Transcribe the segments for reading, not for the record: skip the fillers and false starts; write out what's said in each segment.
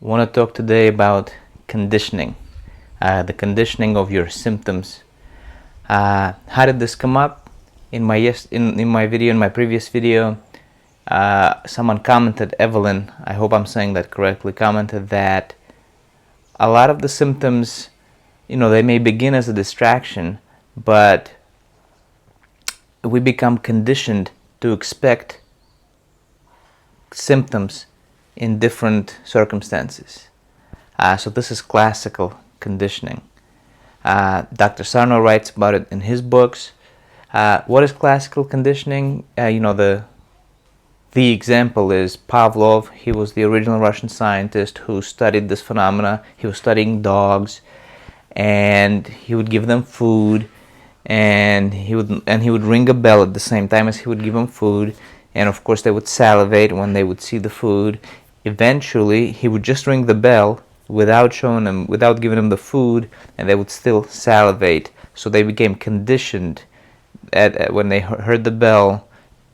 want to talk today about conditioning, the conditioning of your symptoms. How did this come up? In my previous video, someone commented, Evelyn, I hope I'm saying that correctly, commented that a lot of the symptoms, they may begin as a distraction, but we become conditioned to expect symptoms in different circumstances. So this is classical conditioning. Dr. Sarno writes about it in his books. What is classical conditioning? The example is Pavlov. He was the original Russian scientist who studied this phenomena. He was studying dogs, and he would give them food, and he would ring a bell at the same time as he would give them food, and of course they would salivate when they would see the food. Eventually, he would just ring the bell without giving them the food, and they would still salivate. So they became conditioned when they heard the bell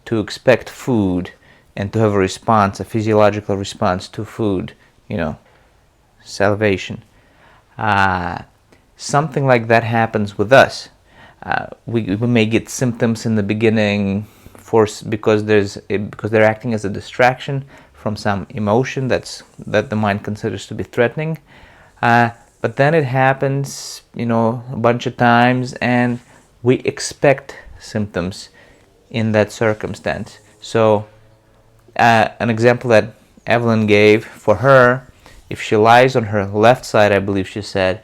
to expect food and to have a physiological response to food, salivation. Something like that happens with us. We may get symptoms in the beginning because they're acting as a distraction from some emotion that the mind considers to be threatening. But then it happens, a bunch of times, and we expect symptoms in that circumstance. So an example that Evelyn gave for her, if she lies on her left side, I believe she said,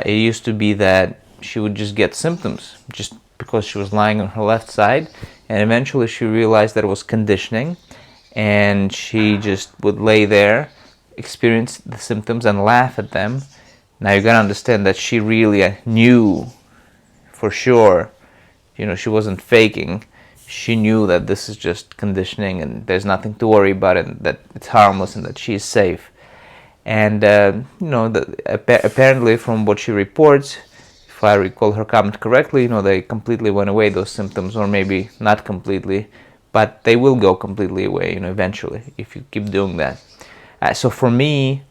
it used to be that she would just get symptoms just because she was lying on her left side, and eventually she realized that it was conditioning, and she just would lay there, experience the symptoms, and laugh at them. Now you gotta understand that she really knew for sure, she wasn't faking. She knew that this is just conditioning and there's nothing to worry about it, and that it's harmless and that she's safe. And apparently from what she reports, if I recall her comment correctly, they completely went away, those symptoms, or maybe not completely, but they will go completely away, eventually, if you keep doing that. So for me,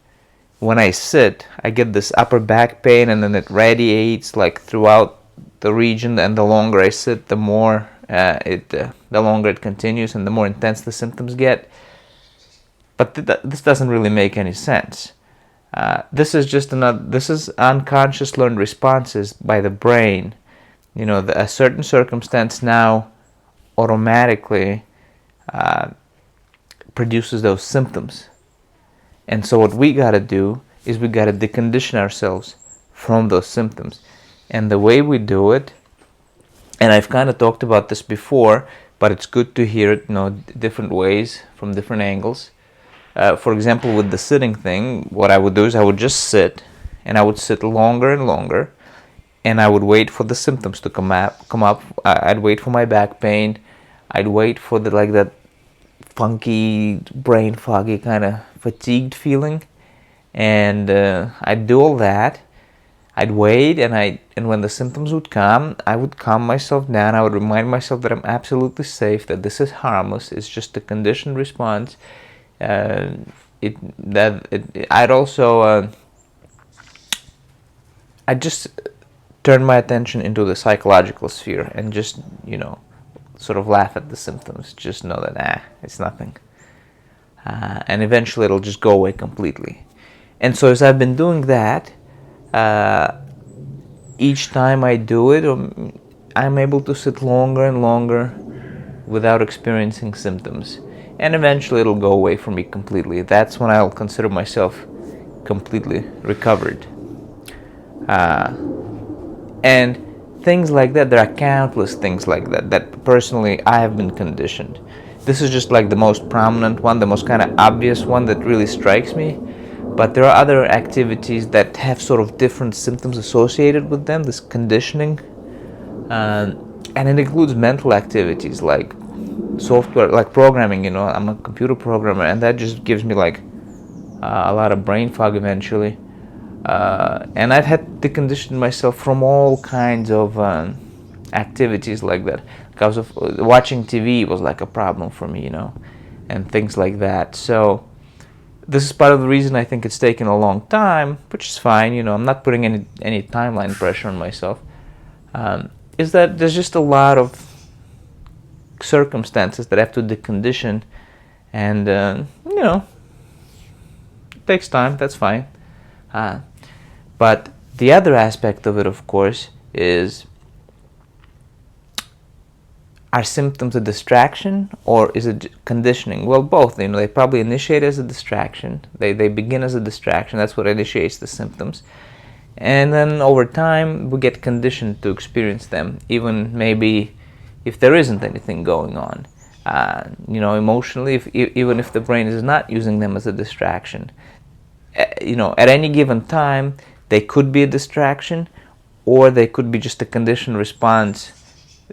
when I sit, I get this upper back pain, and then it radiates throughout the region, and the longer I sit, the more the longer it continues, and the more intense the symptoms get. But this doesn't really make any sense. This is unconscious learned responses by the brain. A certain circumstance now automatically produces those symptoms. And so what we got to do is we got to decondition ourselves from those symptoms. And the way we do it, and I've kind of talked about this before, but it's good to hear it, different ways from different angles. For example, with the sitting thing, what I would do is I would just sit, and I would sit longer and longer, and I would wait for the symptoms to come up. I'd wait for my back pain. I'd wait for that funky, brain foggy kind of fatigued feeling, and I'd do all that. I'd wait, and when the symptoms would come, I would calm myself down. I would remind myself that I'm absolutely safe, that this is harmless. It's just a conditioned response. I'd just turn my attention into the psychological sphere and just sort of laugh at the symptoms. Just know that it's nothing, and eventually it'll just go away completely. And so as I've been doing that, each time I do it, I'm able to sit longer and longer without experiencing symptoms, and eventually it'll go away from me completely. That's when I'll consider myself completely recovered. And things like that, there are countless things like that personally I have been conditioned. This is just the most prominent one, the most kind of obvious one that really strikes me. But there are other activities that have sort of different symptoms associated with them, this conditioning. And it includes mental activities like software, like programming. I'm a computer programmer, and that just gives me a lot of brain fog eventually. And I've had to condition myself from all kinds of activities like that. Because of watching TV was a problem for me, and things like that. So this is part of the reason I think it's taken a long time, which is fine. I'm not putting any timeline pressure on myself. Is that there's just a lot of circumstances that I have to decondition, and it takes time. That's fine. But the other aspect of it, of course, is, are symptoms a distraction or is it conditioning? Well, both. They probably initiate as a distraction. They begin as a distraction. That's what initiates the symptoms. And then over time, we get conditioned to experience them, even maybe if there isn't anything going on. Emotionally, even if the brain is not using them as a distraction. At any given time, they could be a distraction, or they could be just a conditioned response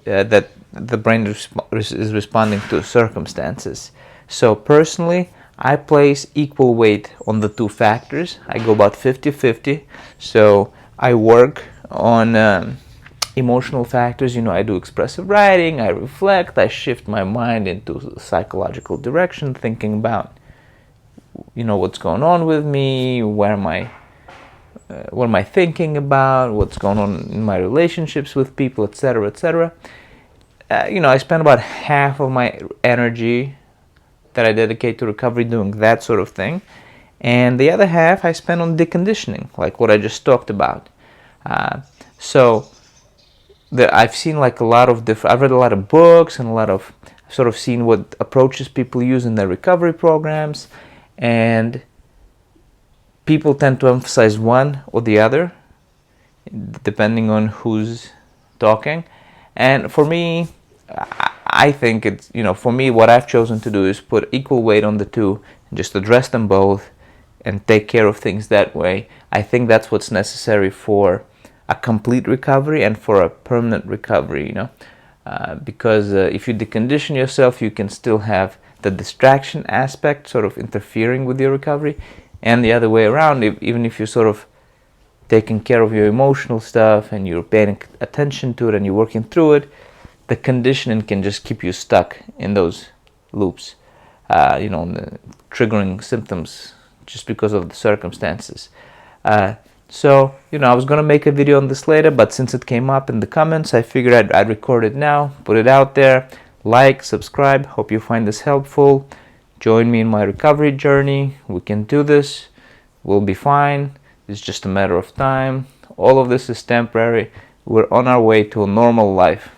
that the brain is responding to circumstances. So personally, I place equal weight on the two factors. I go about 50-50. So I work on emotional factors. I do expressive writing, I reflect, I shift my mind into a psychological direction, thinking about what's going on with me, what am I thinking about, what's going on in my relationships with people, etc., etc. I spend about half of my energy that I dedicate to recovery doing that sort of thing, and the other half I spend on deconditioning, like what I just talked about. I've seen like a lot of I've read a lot of books and I've sort of seen what approaches people use in their recovery programs, and people tend to emphasize one or the other depending on who's talking. And for me, I think it's, for me, what I've chosen to do is put equal weight on the two and just address them both and take care of things that way. I think that's what's necessary for a complete recovery and for a permanent recovery, because if you decondition yourself, you can still have the distraction aspect sort of interfering with your recovery, and the other way around, even if you're sort of taking care of your emotional stuff and you're paying attention to it and you're working through it, the conditioning can just keep you stuck in those loops, the triggering symptoms just because of the circumstances. So, I was going to make a video on this later, but since it came up in the comments, I figured I'd record it now, put it out there. Like, subscribe. Hope you find this helpful. Join me in my recovery journey. We can do this. We'll be fine. It's just a matter of time. All of this is temporary. We're on our way to a normal life.